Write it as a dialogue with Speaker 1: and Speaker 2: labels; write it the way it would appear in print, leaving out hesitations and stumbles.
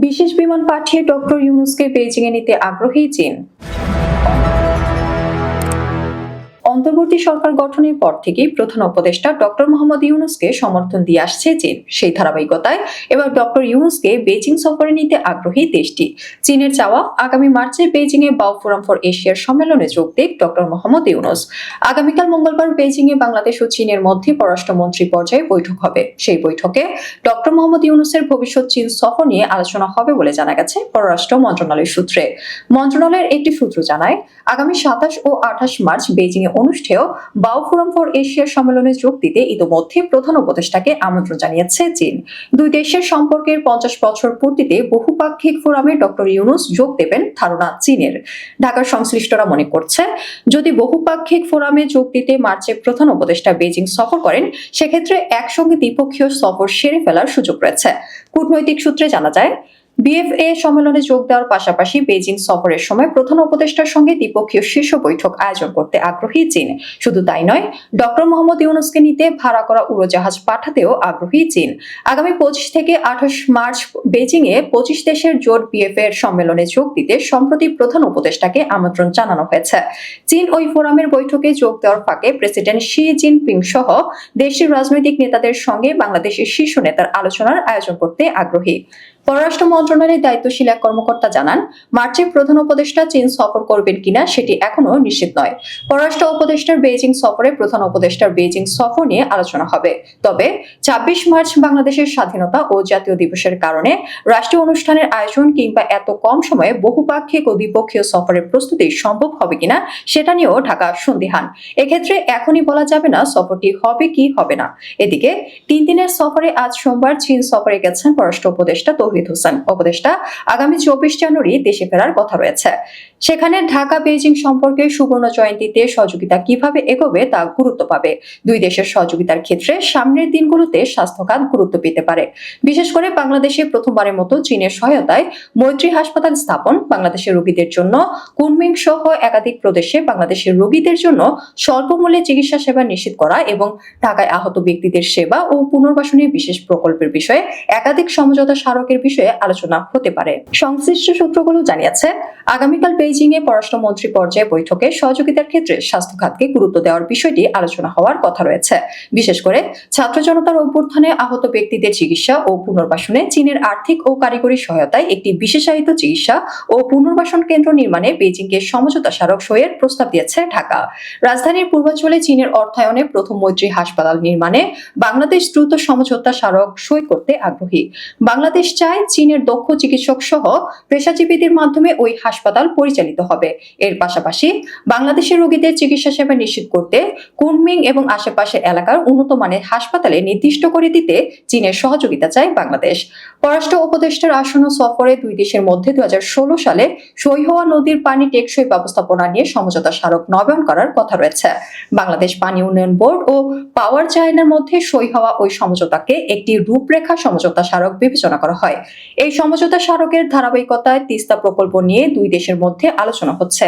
Speaker 1: বিশেষ বিমান পাঠিয়ে ডক্টর ইউনূসকে বেইজিংয়ে নিতে আগ্রহী চীন। অন্তর্বর্তী সরকার গঠনের পর থেকেই প্রধান উপদেষ্টা ডক্টর মোহাম্মদ ইউনূসকে সমর্থন দিয়ে আসছে চীন। সেই ধারাবাহিকতায় এবার ডক্টর ইউনূসকে বেইজিং সফরে নিতে আগ্রহী দেশটি। চীনের চাওয়া আগামী মার্চে বেইজিংয়ে বাও ফোরাম ফর এশিয়ার সম্মেলনে যোগ দেন ডক্টর মোহাম্মদ ইউনূস। আগামীকাল মঙ্গলবার বেইজিংয়ে বাংলাদেশ ও চীনের মধ্যে পররাষ্ট্রমন্ত্রী পর্যায়ে বৈঠক হবে। সেই বৈঠকে ডক্টর মোহাম্মদ ইউনূসের ভবিষ্যৎ চীন সফর নিয়ে আলোচনা হবে বলে জানা গেছে পররাষ্ট্র মন্ত্রণালয়ের সূত্রে। মন্ত্রণালয়ের একটি সূত্র জানায়, আগামী ২৭ ও ২৮ মার্চ বেইজিংয়ে অনুষ্ঠেয় বাও ফোরাম ফর এশিয়ার সম্মেলনে যোগ দিতে ইতোমধ্যে প্রধান উপদেষ্টাকে আমন্ত্রণ জানিয়েছে চীন। দুই দেশের সম্পর্কের ৫০ বছর পূর্তিতে বহুপাক্ষিক ফোরামে ডক্টর ইউনূস যোগ দেবেন ধারণা চীনের। ঢাকার সংশ্লিষ্টরা মনে করছে, যদি বহুপাক্ষিক ফোরামে যোগ দিতে মার্চে প্রধান উপদেষ্টা বেইজিং সফর করেন, সেক্ষেত্রে একসঙ্গে দ্বিপক্ষীয় সফর সেরে ফেলার সুযোগ রয়েছে। কূটনৈতিক সূত্রে জানা যায়, বিএফএ সম্মেলনে যোগ দেওয়ার পাশাপাশি বেইজিং সফরের সময় প্রধান উপদেষ্টার সঙ্গে দ্বিপক্ষীয় শীর্ষ বৈঠক আয়োজন করতে আগ্রহী চীন। শুধু তাই নয়, ডক্টর মোহাম্মদ ইউনূসকে নিতে ভাড়া করা উড়োজাহাজ পাঠাতেও আগ্রহী চীন। আগামী ২৫ থেকে ২৮ মার্চ বেইজিংয়ে ২৫ দেশের জোট বিএফএ এর সম্মেলনে যোগ দিতে সম্প্রতি প্রধান উপদেষ্টাকে আমন্ত্রণ জানানো হয়েছে। চীন ওই ফোরামের বৈঠকে যোগ দেওয়ার ফাঁকে প্রেসিডেন্ট শি জিনপিং সহ দেশটির রাজনৈতিক নেতাদের সঙ্গে বাংলাদেশের শীর্ষ নেতার আলোচনার আয়োজন করতে আগ্রহী। পররাষ্ট্র মন্ত্রণালয়ের দায়িত্বশীল এক কর্মকর্তা জানান, মার্চে প্রধান উপদেষ্টা চীন সফর করবেন কিনা সেটি এখনো নিশ্চিত নয়। পররাষ্ট্র উপদেষ্টার বেইজিং সফরে প্রধান উপদেষ্টার বেইজিং সফর নিয়ে আলোচনা হবে। তবে ২৬ মার্চ বাংলাদেশের স্বাধীনতা ও জাতীয় দিবসের কারণে রাষ্ট্রীয় অনুষ্ঠানের আয়োজন কিংবা এত কম সময়ে বহুপাক্ষিক ও দ্বিপক্ষীয় সফরের প্রস্তুতি সম্ভব হবে কিনা সেটা নিয়েও ঢাকা সন্দিহান। এক্ষেত্রে এখনই বলা যাবে না সফরটি হবে কি হবে না। এদিকে ৩ দিনের সফরে আজ সোমবার চীন সফরে গেছেন পররাষ্ট্র উপদেষ্টা তৌহিদ হোসেন। উপদেষ্টা আগামী ২৪ জানুয়ারি দেশে ফেরার কথা রয়েছে। সেখানে ঢাকা বেইজিং সম্পর্কে সুবর্ণ জয়ন্তীতে সহযোগিতা কিভাবে এগোবে তা গুরুত্ব পাবে। দুই দেশের সহযোগিতার ক্ষেত্রে সামনের দিনগুলোতে স্বাস্থ্য খাত গুরুত্ব পেতে পারে। বিশেষ করে বাংলাদেশে প্রথমবারের মতো চীনের সহায়তায় মৈত্রী হাসপাতাল স্থাপন, বাংলাদেশের রোগীদের জন্য কুনমিং সহ একাধিক প্রদেশে বাংলাদেশের রোগীদের জন্য স্বল্প মূল্যে চিকিৎসা সেবা নিশ্চিত করা এবং ঢাকায় আহত ব্যক্তিদের সেবা ও পুনর্বাসনের বিশেষ প্রকল্পের বিষয়ে একাধিক সমঝোতা স্মারকের বিষয়ে আলোচনা হতে পারে। সংশ্লিষ্ট সূত্রগুলো জানিয়েছে, আগামীকাল বেইজিংয়ে পররাষ্ট্রমন্ত্রী পর্যায়ে বৈঠকে সহযোগিতার ক্ষেত্রে স্বাস্থ্য খাতকে গুরুত্ব দেওয়ার বিষয়টি আলোচনা হওয়ার কথা রয়েছে। বিশেষ করে ছাত্র জনতার অভ্যুত্থানে আহত ব্যক্তিদের চিকিৎসা ও পুনর্বাসনে চীনের আর্থিক ও কারিগরি সহায়তায় একটি বিশেষায়িত চিকিৎসা ও পুনর্বাসন কেন্দ্র নির্মাণে বেইজিংকে সমঝোতা স্মারক সইয়ের প্রস্তাব দিয়েছে ঢাকা। রাজধানীর পূর্বাঞ্চলে চীনের অর্থায়নে প্রথম মৈত্রী হাসপাতাল নির্মাণে বাংলাদেশ দ্রুত সমঝোতা স্মারক সই করতে আগ্রহী। বাংলাদেশ চায় চীনের দক্ষ চিকিৎসক সহ পেশাজীবীদের মাধ্যমে ওই হাসপাতাল পরিচালিত হবে। এর পাশাপাশি বাংলাদেশের রোগীদের চিকিৎসা সেবা নিশ্চিত করতে কুনমিং এবং আশেপাশের এলাকার উন্নত মানের হাসপাতালে নির্দিষ্ট করে দিতে চীনের সহযোগিতা চায় বাংলাদেশ। পররাষ্ট্র উপদেষ্টার আসন্ন সফরে দুই দেশের মধ্যে ২০১৬ সালে সই হওয়া নদীর পানি টেকসই ব্যবস্থাপনা নিয়ে সমঝোতা স্মারক নবায়ন করার কথা রয়েছে। বাংলাদেশ পানি উন্নয়ন বোর্ড ও পাওয়ার চায়নার মধ্যে সই হওয়া ওই সমঝোতাকে একটি রূপরেখা সমঝোতা স্মারক বিবেচনা করা হয়। এই সমঝোতা স্মারকের ধারাবাহিকতায় তিস্তা প্রকল্প নিয়ে দুই দেশের মধ্যে আলোচনা হচ্ছে।